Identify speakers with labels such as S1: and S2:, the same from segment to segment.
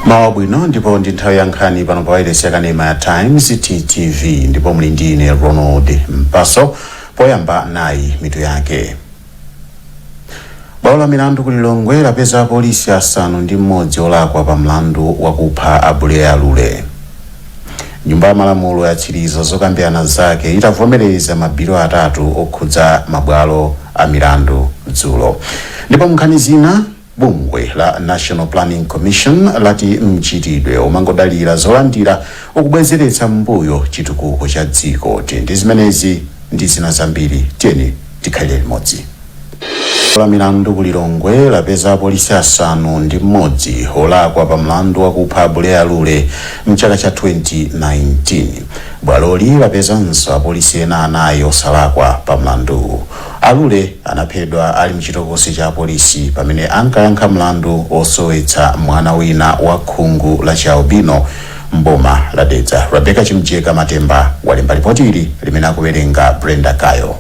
S1: Mawa bwino ndipo ndi nthawi ya nkhani pano pa wailesi ya Times TTV ndipo muli ndine Ronald Mpaso. Poyamba nayi mitu yake. Bwalo la milandu ku Lilongwe lapeza polisi asanu ndi mmodzi olakwa pa mlandu wakupha abule alule. Nyumba ya malamulo yatsiriza zokambirana zake itavomereza mabiro atatu okhudza mabwalo a milandu dzulo. Ndipo nkhani zina, bungwe la National Planning Commission lati mchitidwe umangodalira zolandira okubwezeretsa mbuyo chitukuko cha dziko. Ndi zimenezi ndi zina zambiri tiyeni tikhalire limodzi. La milandu ku Lilongwe lapeza polisi asanu ndi mmodzi olakwa pa mlandu wakupha abule alule mchaka cha 2019. Bwaloli lapezanso apolisi ena anayi osalakwa pa mlandu. Alule anaphedwa ali mchitokosi cha polisi pamene ankayankha mlandu osowetsa mwana wina wa khungu la Chaubino mboma la Dedza. Rebecca Chimjeka Matemba walemba ripoti ili limene akuwerenga Brenda Kayo.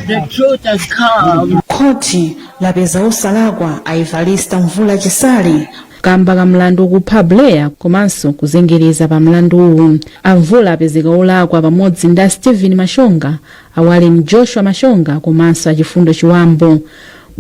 S2: The truth has come.
S3: Koti lapeza osalakwa Aivalista Mvula Chisali
S4: kamba ka mlandu kupha Blair komanso kuzengereza pa mlandu. Amvula apezeka olakwa pamodzi ndi Stephen Mashonga, awali Joshua Mashonga komanso achifundo Chiwambo.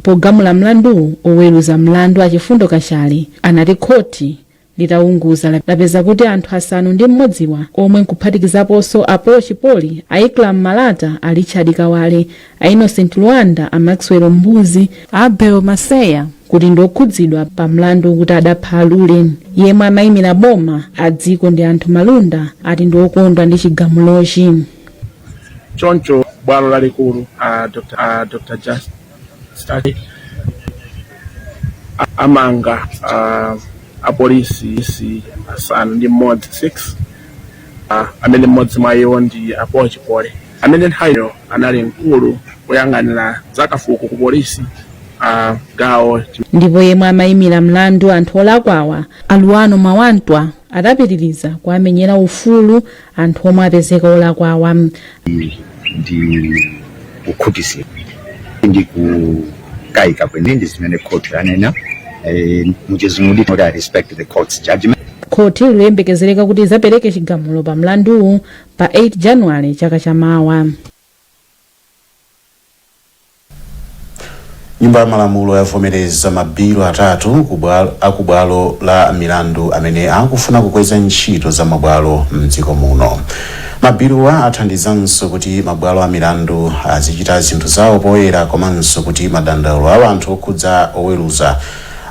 S4: Pogamula mlandu oweruza mlandu achifundo Kachali anati khoti litaunguza lapeza kuti anthu asanu ndi mmodziwa omwe nkuphatikizaponso Apollo Chipoli, Aiklam Malata, Richard Kawale, Innocent Luanda, Maxwell Mbuzi, Abel Maseya kuti ndokhudzidwa pa mlandu kuti adapha alule. Yemwe amayimira boma adziko ndi anthu malunda ati ndokondwa ndi chigamulochi.
S5: Choncho bwalo lalikulu Dr. Just Study amanga apolisi asanu ndi mmodzi 6 amene mmodzi mwa iwo ndi Apollo Chipoli amene nthawiyo anali mkulu woyang'anira zakafuko ku polisi gawo.
S4: Ndipo yemwe amayimira mlandu anthu olakwawa Aluano Mawantwa adapitiriza kuamenyera ufulu anthu omwe apezeka olakwawa.
S6: Ndi kukhutisi ndi kukaika kwenendi zimene khoti yanena muchizungu kuti I respect the court's judgment.
S4: Khoti liyembekezereka kuti zapereke chigamulo pa mlandu pa 8 January chaka chamawa.
S1: Nyumba ya malamulo yavomereza mabiro atatu akubwalo la milandu amene akufuna kukweza ntchito za mabwalo mdziko muno. Mabirowa athandizanso kuti mabwalo a milandu azichita zinthu zawo poyera komanso kuti madandaulo a anthu okhudza oweruza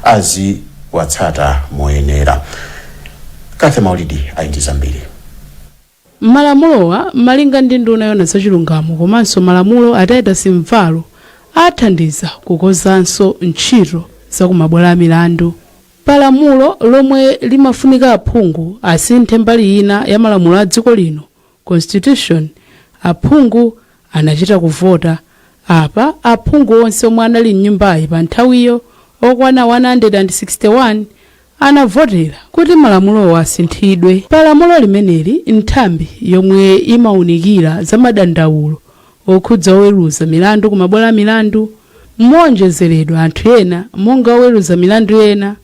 S1: aziwatsata moyenera. Kathe Maulidi ayindi zambiri.
S7: Malamulowa malinga ndi nduna yona zachilungamo komanso malamulo atayita simvalo athandiza kukozanso ntchito za kumabwalo a milandu. Palamulo lomwe limafunika aphungu asinthe mbali ina ya malamulo a dziko lino, constitution, aphungu anachita kuvota. Apa aphungu onse omwe anali m'nyumbayi pa nthawiyo okwana 161 anavotera kuti malamulo asinthidwe. Palamulo limeneli nthambi yomwe imaunikira za madandaulo okhudza oweruza milandu kumabwalo a milandu mwonjezeredwa anthu ena monga oweruza milandu ena,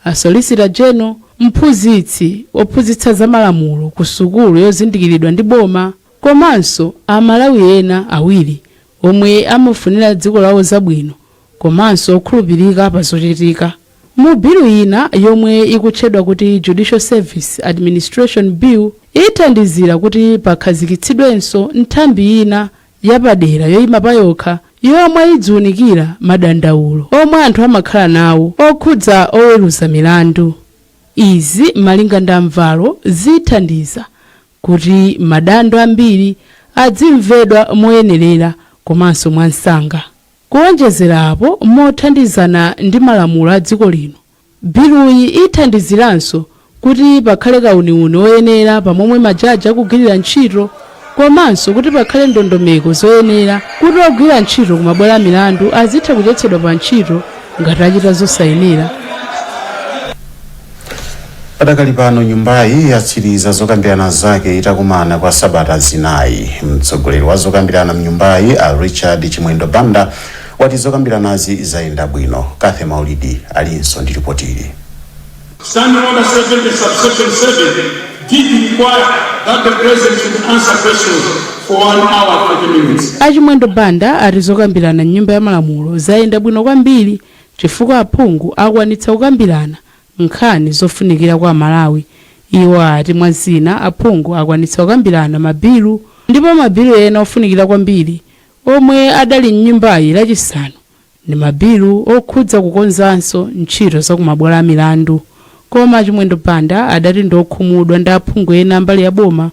S7: a solicitor general, mphunzitsi ophunzitsa za malamulo ku sukulu yozindikiridwa ndi boma, komanso Amalawi ena awiri omwe amafunira dziko lawo zabwino komanso okhulupirika pa zochitika. Mu bilu ina yomwe ikutchedwa kuti Judicial Service Administration Bill ithandizira kuti pakhazikitsidwenso nthambi ina yapadera yoyima pa yokha yomwe idziunikira madandaulo omwe anthu amakhala nawo okhudza oweruza milandu. Izi malinga ndi amvalo zithandiza kuti madando ambiri adzimvedwa moyenerera komanso mwansanga. Kuonjezera apo mothandizana ndi malamulo a dziko lino, biluyi ithandiziranso kuti pakhale kauniuni oyenera pamomwe majaji akugwirira ntchito komanso kuti pakhale ndondomeko zoyenera kuti ogwira ntchito kumabwalo a milandu azitha kuchotsedwa pa ntchito ngati achita zosayenera.
S1: Padakali pano nyumbayi yatsiriza zokambirana zake itakumana kwa sabata zinayi. Mtsogoleri wa zokambirana mnyumbayi Richard Chimwendo Banda wati zokambiranazi zayenda bwino. Kathe Maulidi alinso ndi ripoti ili.
S8: Standing Order 70 subsection 7 did require that the president should answer questions for 1 hour 30 minutes.
S7: Achimwendo Banda ati zokambirana m'nyumba ya malamulo zayenda bwino kwambiri chifukwa aphungu akwanitsa kukambirana nkhani zofunikira kwa Malawi. Iwo ati mwazina aphungu akwanitsa kukambirana mabilu ndipo mabilu ena ofunikira kwambiri omwe adali m'nyumbayi lachisanu ndi mabilu okhudza kukonzanso ntchito za kumabwalo a milandu. Koma Achimwendo Banda adati ndokhumudwa ndi aphungu ena mbali ya boma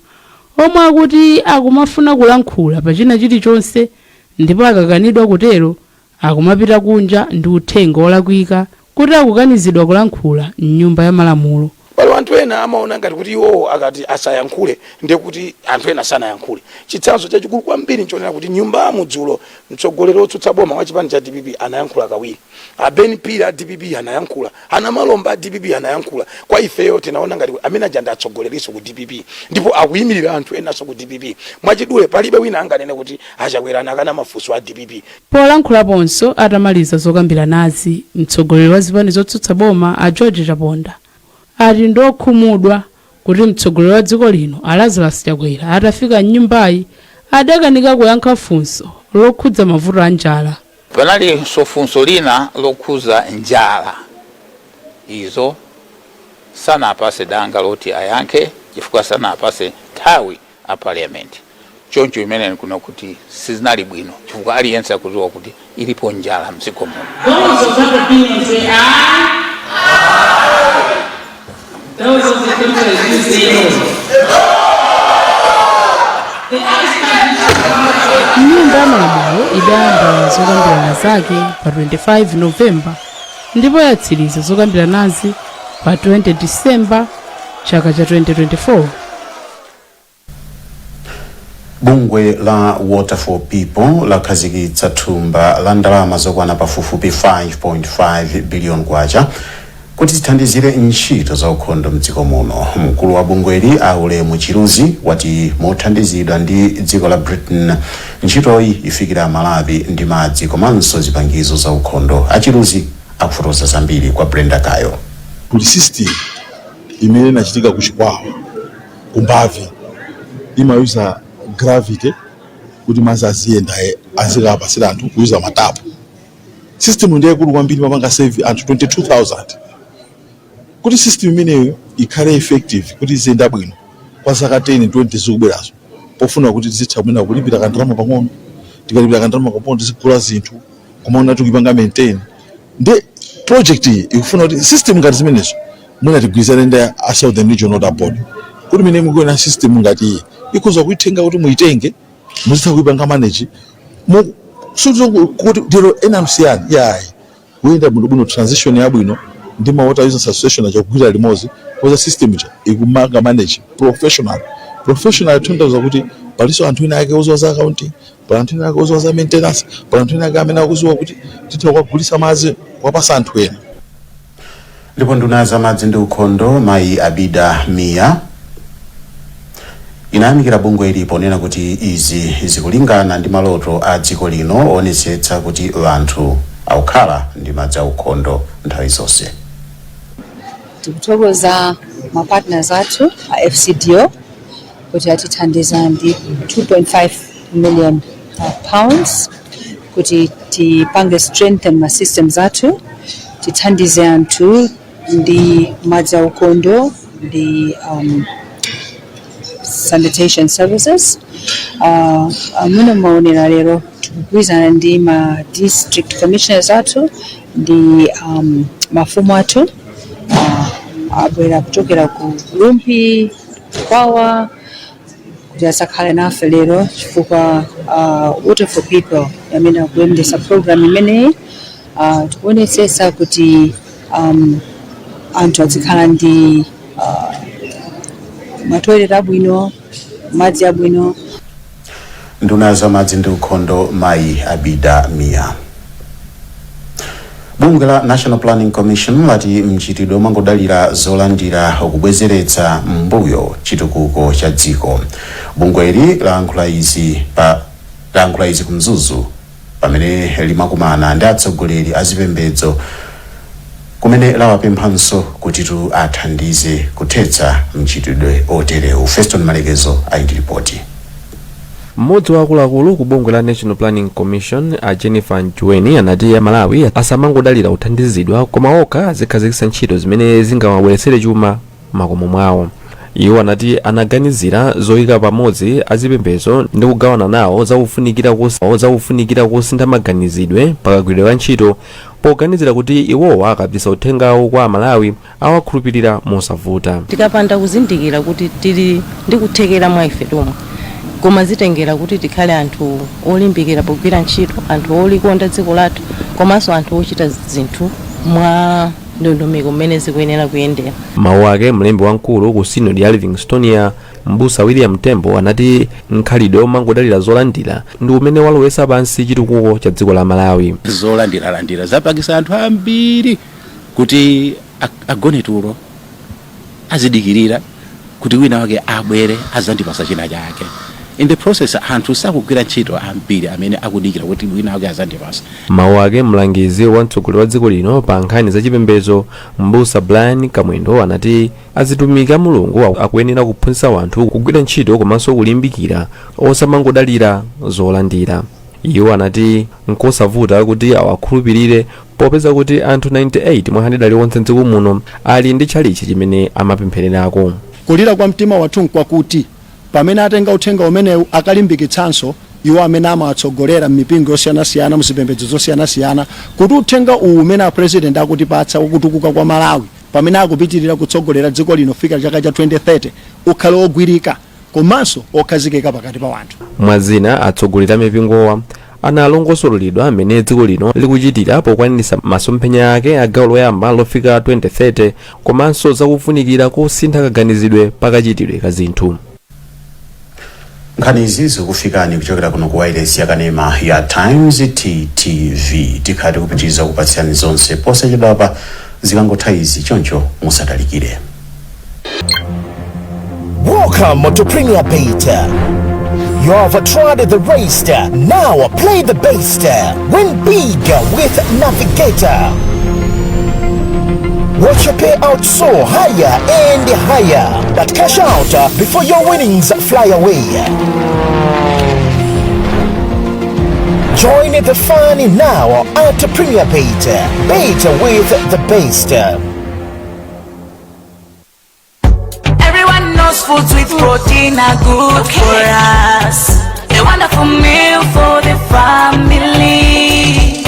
S7: omwe akuti akumafuna kulankhula pa china chilichonse ndipo akakanidwa kutero akumapita kunja ndi uthenga olakwika kuti akukanizidwa kulankhula m'nyumba ya malamulo.
S9: Pali anthu ena amaona ngati kuti iwo akati asayankhule ndiye kuti anthu ena sanayankhule. Chitsanzo chachikulu kwambiri nchonera kuti nyumba mudzulo mtsogoleri otsutsa boma wa chipani cha DPP anayankhula kawiri. Ben Pira DPP anayankhula, ana Malomba DPP anayankhula. Kwa ifeyo tinaona ngati amene ajanda atsogoleriso ku DPP ndipo akuyimirira anthu ena so ku DPP. Mwachidule palibe wina anganene kuti achakwera kana mafunso a DPP.
S7: Polankhulaponso atamaliza zokambiranazi mtsogoleri wa zipani zotsutsa boma a George Chaponda ati ndokhumudwa kuti mtsogoleri wa dziko lino Lazarus Chakwera atafika m'nyumbayi adakanika kuyankha funso lokhudza mavuto a njala.
S10: Panali funso lina lokhudza njala, izo sanapase danga loti ayankhe chifukwa sanapase nthawi a parliament. Choncho imene nkuno kuti sizinali bwino chifukwa aliyense akudziwa kuti ilipo njala mdziko muno.
S7: Nyumba ya malamulo idayamba zokambirana zake pa 25 Novemba ndipo yatsiriza zokambiranazi pa 20 Disemba chaka cha 2024.
S1: Bungwe la Water for People lakhazikitsa thumba la ndalama zokwana pafupifupi 5.5 billion kwacha kuti zithandizire ntchito za ukhondo mdziko muno. Mkulu wa bungweli Aulemu Chiruzi wati mothandizidwa ndi dziko la Britain ntchitoyi ifikira Malawi ndi madzi komanso zipangizo za ukhondo. Achiruzi akufotokoza zambiri kwa Brenda Kayo.
S11: Kuli system imene inachitika kuchikwawa kumbavi imayuza gravity kuti madzi aziyenda azikapasira anthu kuyuza matapu. System ndiye kuli kwambiri mapanga save anthu 22,000. Kuti system imeneyo ikhale effective kuti izenda bwino kwa zaka 10-20 zikubwerazo pofuna kuti tizitha kumena kulipira kandrama pang'ono tikalipira kandrama kapona tizigula zinthu kumaona tikupanga maintain ndi project iyi ikufuna kuti system ngati zimenezo mwina tigwirizane ndi a Southern Regional Water Board kuti mene mukuona system ngati iyi ikuza kuitenga kuti muitenge muzitha kuipanga manage kuti dero ena msiyani yayi kuyenda bwino transition ya bwino ndi ma water users association achakugwira limodzi kwa system ija ikumanga manage professional tundaza kuti paliso anthu ena ake ozoza accounting, pali anthu ena ake ozoza maintenance, pali anthu ena ake amene akuziwa kuti titha kugulisa madzi kwapasa anthu ena.
S1: Ndipo nduna za madzi ndi ukhondo Mayi Abida Mia inayamikira bungwe ilipo nena kuti izi zikulingana ndi maloto a dziko lino onetsetsa kuti anthu akukhala ndi madzi a ukhondo nthawi zonse.
S12: Tikuthokoza ma partners athu a FCDO kuti atithandiza ndi 2.5 million pounds kuti tipange strengthen ma systems athu tithandize anthu ndi madzi a ukhondo ndi sanitation services. Muno maonera lero tikugwirizana ndi ma district commissioners athu ndi mafumu athu abwera kuchokera ku Lumpi Kwawa kuti asakhale nafe lero chifukwa Water for People amene akuyendesa program imeneyi tikuonetsetsa kuti anthu azikhala ndi matoilet abwino, madzi abwino.
S1: Nduna za madzi ndi ukhondo Mayi Abida Mia. Bungwe la National Planning Commission lati mchitidwe umangodalira zolandira okubwezeretsa mbuyo chitukuko cha dziko. Bungweli layankhula izi kumzuzu pamene limakumana ndi atsogoleri azipembedzo kumene lawapemphanso kuti athandize kuthetsa mchitidwe oterewu. Feston Malekezo ali ndi ripoti.
S13: Mmodzi wa akuluakulu ku bungwe la National Planning Commission a Jennifer Njueni anati Malawi asamangodalira kuthandizidwa koma okha azikhazikitsa ntchito zimene zingawabweretsere chuma makomo mwawo. Iwo anati anaganizira zoyika pamodzi azipembedzo ndi kugawana nawo zaufunikira kusintha maganizidwe pakagwiridwe ka ntchito, poganizira kuti iwowa akapititsa uthengawo kwa Malawi awakhulupirira mosavuta.
S14: Tikapanda kuzindikira kuti tili ndi kuthekera mwa ife tomwe, koma zitengera kuti tikhale anthu olimbikira pogwira ntchito, anthu olikonda dziko lathu, komanso anthu ochita zinthu mwa ndondomeko mmene zikuyenera kuyendera.
S13: Mawu ake mlembi wamkulu ku Synod ya Livingstonia Mbusa William Tembo anati nkhalidwe omangodalira zolandira ndi umene walowesa pansi chitukuko cha dziko la Malawi.
S15: Zolandira zapangisa anthu ambiri kuti agone tulo, azidikirira kuti wina wake abwere azandipasa china chake. In the process anthu sakugwira ntchito ambiri amene akudikira kuti wina wake azandipasa.
S13: Mawu ake mlangizi wa mtsogoleri wa dziko lino pa nkhani zachipembedzo Mbusa Brian Kamwendo anati azitumiki a Mulungu akuyenera kuphunzitsa anthu kugwira ntchito komanso kulimbikira osamangodalira zolandira. Iwo anati nkosavuta kuti awakhulupirire popeza kuti anthu 98 mwa 100 aliwonse mdziko muno ali ndi tchalichi chimene amapemphererako.
S16: Kulira kwa mtima wathu nkwakuti pamene atenga uthenga umenewu akalimbikitsanso iwo amene amawatsogolera m'mipingo yosiyanasiyana muzipembedzo zosiyanasiyana kuti uthenga uwu umene president akutipatsa ukutukuka kwa Malawi pamene akupitirira kutsogolera dziko lino fika chaka cha 2030 ukhale ogwirika komanso okhazikika pakati pa anthu.
S13: Mwazina atsogoleri a mipingowa analongosoleredwa amene dziko lino likuchitira pokwanitsa masomphenya ake a gawo loyamba lofika 2030 komanso zakufunikira kusintha kaganizidwe pakachitidwe ka zinthu.
S1: Nkhani izi zikufikani kuchokera kuno ku wireless ya kanema ya Times TTV. Tikhati kupitiriza kupatsirani zonse posachedwapa zikangotha izi choncho musatalikire.
S17: Welcome to Premier Beta. You have tried the race, now play the best. Win big with Navigator. Watch your payout soar higher and higher, but cash out before your winnings fly away. Join the fun now at Premier Beta. Beta with the best.
S18: Everyone knows foods with protein are good for us. A wonderful meal for the family.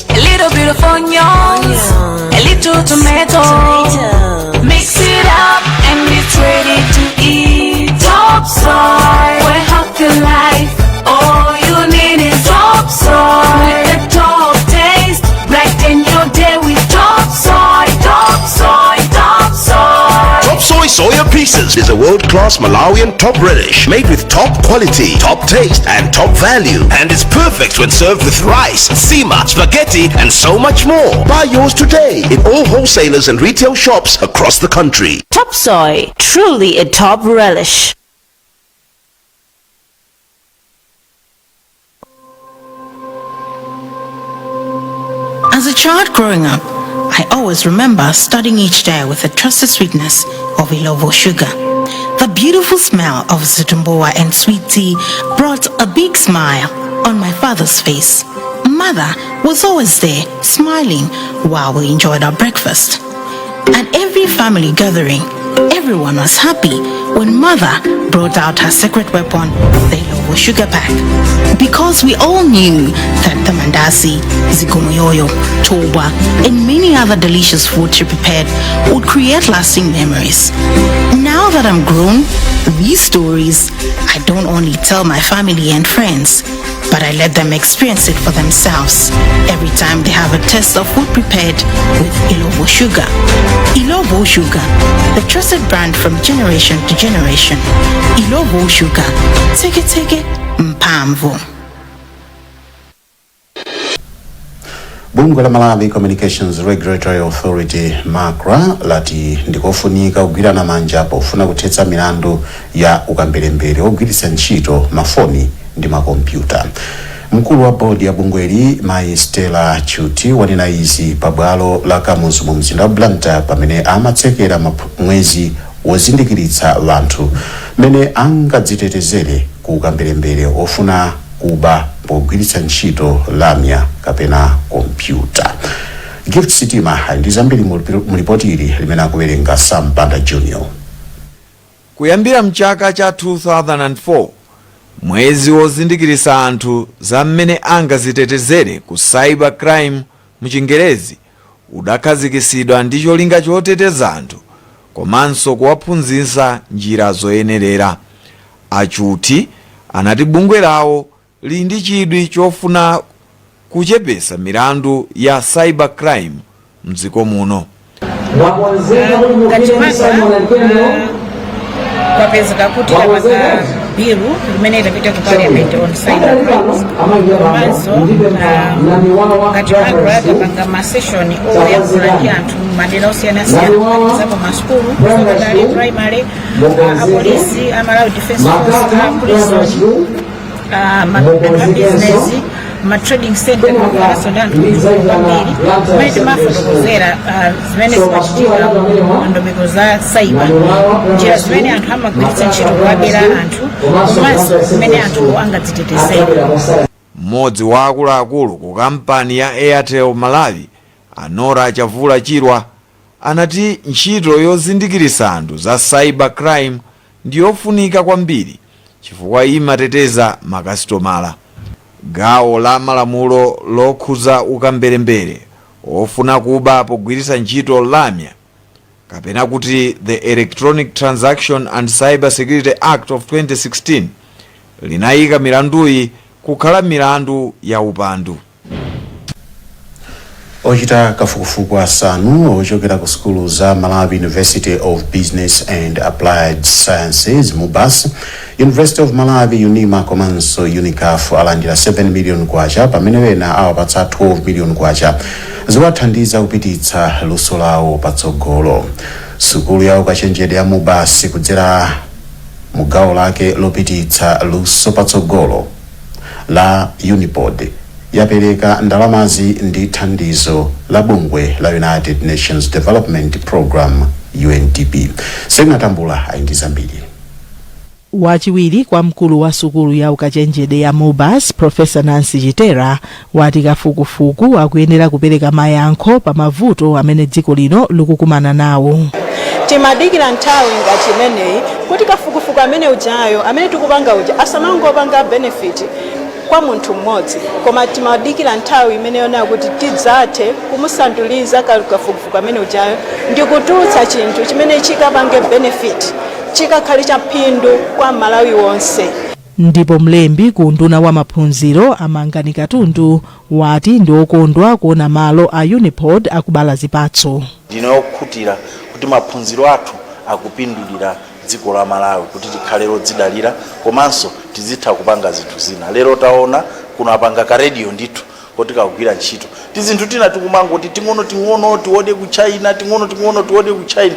S18: A little bit of onions, a little tomato. Mix it up and it's ready to eat. Top soy, we're healthy life. All you need is top soy. With the top taste, brighten your day with top soy, top soy, top soy.
S19: Top Soy Soya Pieces is a world-class Malawian top relish made with top quality, top taste and top value, and is perfect when served with rice, sima, spaghetti and so much more. Buy yours today in all wholesalers and retail shops across the country.
S18: Top soy, truly a top relish.
S20: As a child growing up, I always remember starting each day with the trusted sweetness of Ilovo sugar. The beautiful smell of zitumboa and sweet tea brought a big smile on my father's face. Mother was always there, smiling while we enjoyed our breakfast. At every family gathering, everyone was happy when Mother brought out her secret weapon, the Ilovo sugar pack. Because we all knew that the mandasi, zigumoyoyo, toba, and many other delicious foods she prepared would create lasting memories. Now that I'm grown, these stories I don't only tell my family and friends, but I let them experience it for themselves every time they have a taste of food prepared with Ilovo sugar. Ilovo sugar, the trusted brand from generation to generation. Ilovo sugar, teke mpamvu.
S1: Bungwe la Malawi Communications Regulatory Authority MACRA lati ndikofunika kugwirana manja pofuna kuthetsa milandu ya ukambirembere ogwiritsa ntchito mafoni ndi makompyuta. Mkulu wa bodi ya bungweli Mai Stella Chuti wanena izi pabwalo la Kamuzu mu mzinda wa Blantyre pamene amatsekera mwezi wozindikiritsa vanthu mene angadzitetezere ku kambirembere ofuna kuba pogwiritsa ntchito lamya kapena kompyuta. Gift Sitima ndi zambiri mulipoti ili limene akuwerenga Sampanda Junior.
S21: Kuyambira mchaka cha 2004 mwezi wozindikiritsa anthu za mmene angadzitetezere ku cyber crime mu Chingerezi udakhazikitsidwa ndi cholinga choteteza anthu komanso kuwaphunzitsa njira zoyenerera. Achuti anati bungwe lawo lili ndi chidwi chofuna kuchepetsa milandu ya cyber crime mdziko muno.
S22: Kwapezeka kuti lapaka bilu limene litapita ku parliament on cyber crimes komanso ngati magro atapanga masession oyankhula ndi anthu madera osiyanasiyana kuphatikizapo masukulu, secondary, primary, apolisi, Malawi Defense Force, prison, business, trading center komanso ndi anthu kwambiri zimene timafotokozera zimene zimachitika ndondomeko za cyber, njira zimene anthu amagwiritsa ntchito kuwabera anthu komanso zimene anthu angadzitetezere.
S21: Mmodzi wa akuluakulu ku kampani ya Airtel Malawi, Anora Chavula Chirwa, anati ntchito yozindikiritsa anthu za cyber crime ndiyofunika kwambiri chifukwa imateteza makasitomala. Gawo la malamulo lokhuza ukambirembere ofuna kuba pogwiritsa ntchito lamya kapena kuti the Electronic Transaction and Cyber Security Act of 2016 linayika milanduyi kukhala milandu ya upandu.
S1: Ochita kafukufuku asanu ochokera ku sukulu za Malawi University of Business and Applied Sciences MUBAS, University of Malawi UNIMA komanso UNICAF alandira 7 million kwacha pamene wena awapatsa 12 million kwacha ziwathandiza kupititsa luso lawo patsogolo. Sukulu ya ukachenjede ya MUBAS kudzera mu gawo lake lopititsa luso patsogolo la Unipod yapereka ndalamazi ndi thandizo la bungwe la United Nations Development Program UNDP. Senatambula aindiza mbiri.
S23: Wachiwiri kwa mkulu wa sukulu ya ukachenjede ya MUBAS, Professor Nancy Chitera, wati kafukufuku akuyenera kupereka mayankho pa mavuto amene dziko lino likukumana nawo.
S24: Timadikira nthawi ngati imeneyi kuti kafukufuku amene ujayo amene tikupanga uja asamangopanga benefit kwa munthu mmodzi, koma timadikira nthawi imene yona kuti tidzathe kumusanduliza kafukufuku amene ujayo ndi kutulutsa chinthu chimene chikapange benefit, chikakhale cha phindu kwa Malawi wonse.
S23: Ndipo mlembi ku nduna wa maphunziro Amangani Katundu wati ndi okondwa kuona malo a Unipod akubala zipatso.
S25: Ndinokhutira kuti maphunziro athu akupindulira dziko la Malawi kuti tikhale lodzidalira komanso tizitha kupanga zinthu zina. Lero taona kuno apanga ka radio ndithu kuti kagwira ntchito. Tizinthu tina tikumangoti ting'ono tiwode ku China, ting'ono tiwode ku China.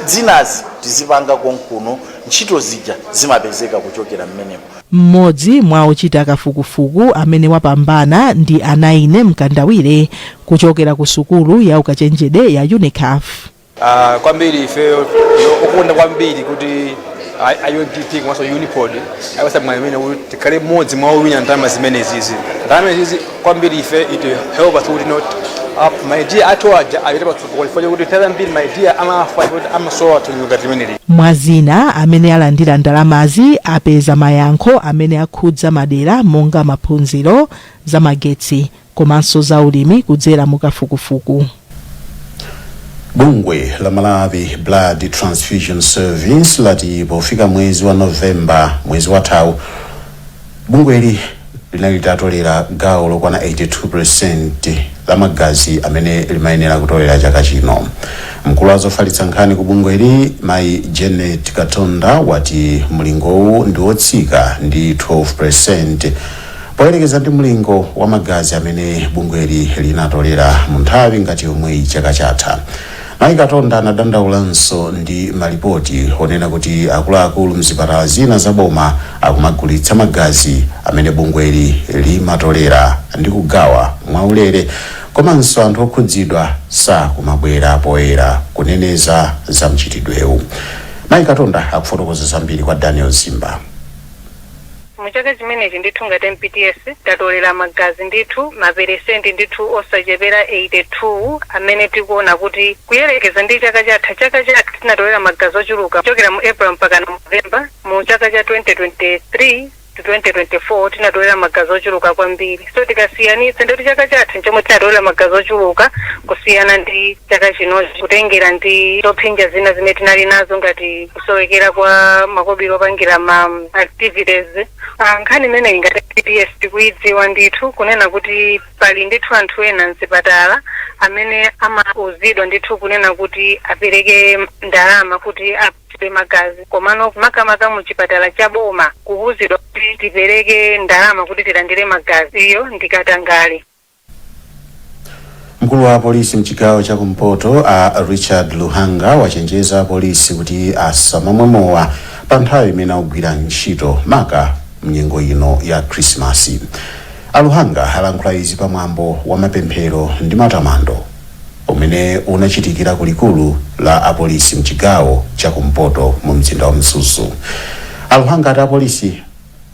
S25: Zinazi tizipanga konkuno ntchito zija zimapezeka kuchokera mmenemo.
S23: Mmodzi mwa ochita kafukufuku amene wapambana ndi Anaine Mkandawire kuchokera ku sukulu ya ukachenjede ya UNICAF.
S26: Kwambiri ife okunda kwambiri kuti IODP komanso Unipod ayasa mwamene kuti kale mmodzi mwa owinya ndalama zimene zizi. Ndalama zizi kwambiri ife it help us to not up my dear atwaja ayitaba kufolya kuti tell mbiri my dear amafa kuti amasowa tunyungati meneli.
S23: Mwazina amene alandira ndalamazi apeza mayankho amene akhudza madera monga maphunziro za magetsi komanso za ulimi kudzera mu kafukufuku.
S1: Bungwe la Malawi Blood Transfusion Service lati pofika mwezi wa Novemba, mwezi wathawu, bungweli linalitatolera gawo lokwana 82% la magazi amene limayenera kutolera chaka chino. Mkulu azofalitsa nkhani ku bungweli Mai Janet Katonda wati mlingowu ndi wotsika ndi 12% poyerekeza ndi mlingo wa magazi amene bungweli linatolera mu nthawi ngati yomwe chaka chatha. Mayi Katonda anadandaulanso ndi malipoti onena kuti akuluakulu mzipatala zina zaboma akumagulitsa magazi amene bungweli limatolera ndi kugawa mwaulere, komanso anthu okhudzidwa sakumabwera poyera kuneneza za mchitidwewu. Mayi Katonda akufotokoza zambiri kwa Daniel Zimba.
S2: Muchaka chimenechi ndithu ngati MPTS tatolera magazi ndithu maperesenti ndithu osachepera 82 amene tikuona kuti kuyerekeza ndi chaka chatha tinatolera magazi ochuluka kuchokera mu April mpaka November. Mu chaka cha 2023 to 2024 tinatolera magazi ochuluka kwambiri, so tikasiyanitsa ndi chaka chatha chomwe tinatolera magazi ochuluka kusiyana ndi chaka chinochi kutengera ndi zopsinja zina zimene tinali nazo ngati kusowekera kwa makobiri opangira ma activities. Nkhani imene ngati MPTS tikuidziwa ndithu kunena kuti pali ndithu anthu ena mzipatala amene amauzidwa ndithu kunena kuti apereke ndalama kuti apite magazi, komano makamaka mu chipatala cha boma kuuzidwa kuti tipereke ndalama kuti tilandire magazi, iyo ndikatangale.
S1: Mkulu wa polisi mchigawo cha kumpoto a Richard Luhanga wachenjeza polisi kuti asamamwe mowa pa nthawi imene akugwira ntchito maka mnyengo ino ya Krismasi. Aluhanga alankhula izi pamwambo wa mapemphero ndi matamando umene unachitikira kulikulu la apolisi mchigawo cha kumpoto mu mzinda wa Mzuzu. Aluhanga ati apolisi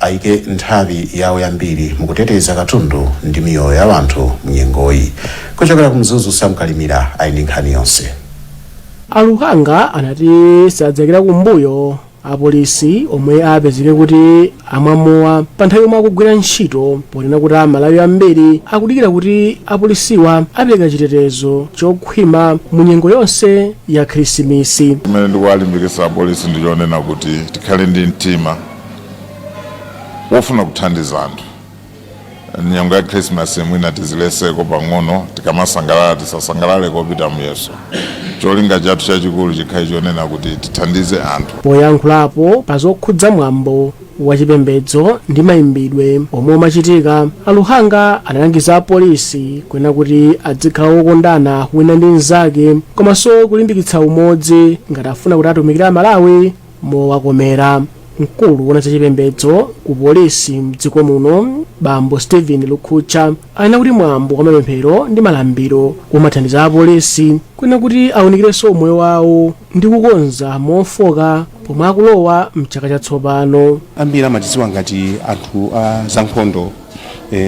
S1: ayike nthawi yawo yambiri mukuteteza katundu ndi miyoyo ya anthu mnyengoyi. Kuchokera ku Mzuzu, Samkalimira ali nkhani yonse.
S3: Aluhanga anati sadzakira kumbuyo apolisi omwe apezeke kuti amwamowa pa nthawi yomwe akugwira ntchito, ponena kuti Malawi ambiri akudikira kuti apolisiwa apereka chitetezo chokhwima mu nyengo yonse ya Khrisimisi.
S4: Imene ndikuwalimbikitsa apolisi ndichonena kuti tikhale ndi mtima wofuna kuthandiza anthu. Nyengo ya Christmas mwina tizileseko pang'ono, tikamasangalala tisasangalale kopita muyeso. Cholinga chathu chachikulu chikhale chonena kuti tithandize anthu.
S3: Poyankhulapo pa zokhudza mwambo wa chipembedzo ndi mayimbidwe omwe umachitika, Aluhanga analangiza apolisi kwena kuti adzikhala wokondana wina ndi mnzake, komanso kulimbikitsa umodzi ngati afuna kuti atumikire Malawi mowakomera. Mkulu wa zachipembedzo ku polisi mdziko muno Bambo Stephen Lukhucha anena kuti mwambo wa mapemphero ndi malambiro umathandiza apolisi kwena kuti awunikirenso umoyo wawo ndi kukonza mofoka pomwe akulowa mchaka chatsopano.
S5: Ambiri amadziwa ngati anthu a zankhondo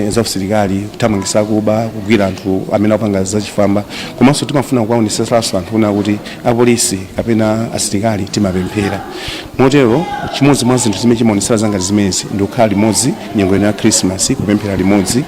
S5: za usilikali kuthamangitsa kuba kugwira anthu amene apanga zachifwamba, komanso timafuna kuwaonetsetsanso anthu kuna kuti apolisi kapena asilikali timapemphera. Motero chimodzi mwa zinthu zimene chimaonetsera zangati zimenezi ndi kukhala limodzi nyengo ya Christmas, kupemphera limodzi.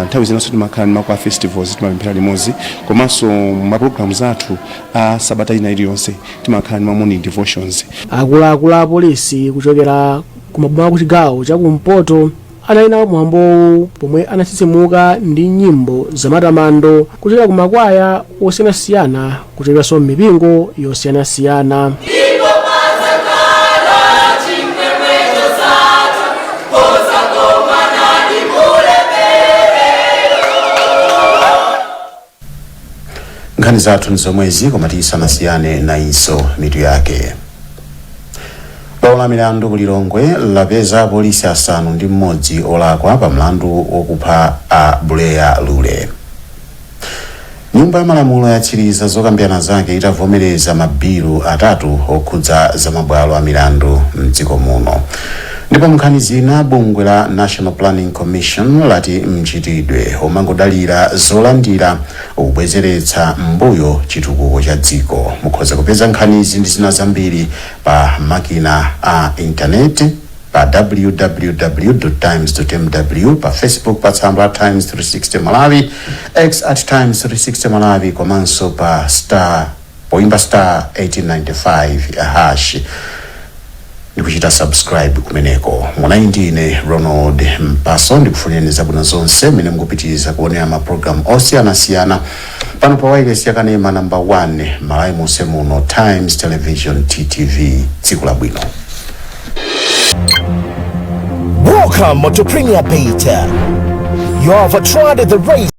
S5: Nthawi zinanso timakhala ndi makwa festivals timapemphera limodzi, komanso maprograms athu a sabata ina iliyonse timakhala ndi morning devotions.
S3: Akuluakulu a polisi kuchokera kumaboma ku chigawo cha kumpoto anayina mwambo pomwe anatsitsimuka ndi nyimbo zamatamando kuchokera ku makwaya osiyanasiyana kuchokeranso mipingo yosiyanasiyana.
S1: Nkhani zathu nzomwezi koma tisanasiyane na iso mitu yake. Bwalo la milandu ku Lilongwe lapeza polisi asanu ndi mmodzi olakwa pa mlandu wokupha a Buleya Lule. Nyumba ya malamulo yatsiriza zokambirana zake itavomereza mabilu atatu okhudza za mabwalo a milandu mdziko muno. Ndipo nkhani zina, bungwe la National Planning Commission lati mchitidwe omangodalira zolandira ubwezeretsa mbuyo chitukuko cha dziko. Mukhoza kupeza nkhani izi ndi zina zambiri pa makina a internet pa www.times.mw, pa Facebook pa tsamba Times 360 Malawi, X @Times 360 Malawi, komanso pa poimba star 1895 hash ndikuchita subscribe kumeneko. Mwana indine Ronald Mpaso ndikufuneni zabwino zonse mene mukupitiriza kuonera ma program osiyanasiyana pano pa wireless yakanema number 1 Malawi monse muno, Times Television TTV. Tsiku labwino.
S17: Welcome to Premier Beta. You have tried the race.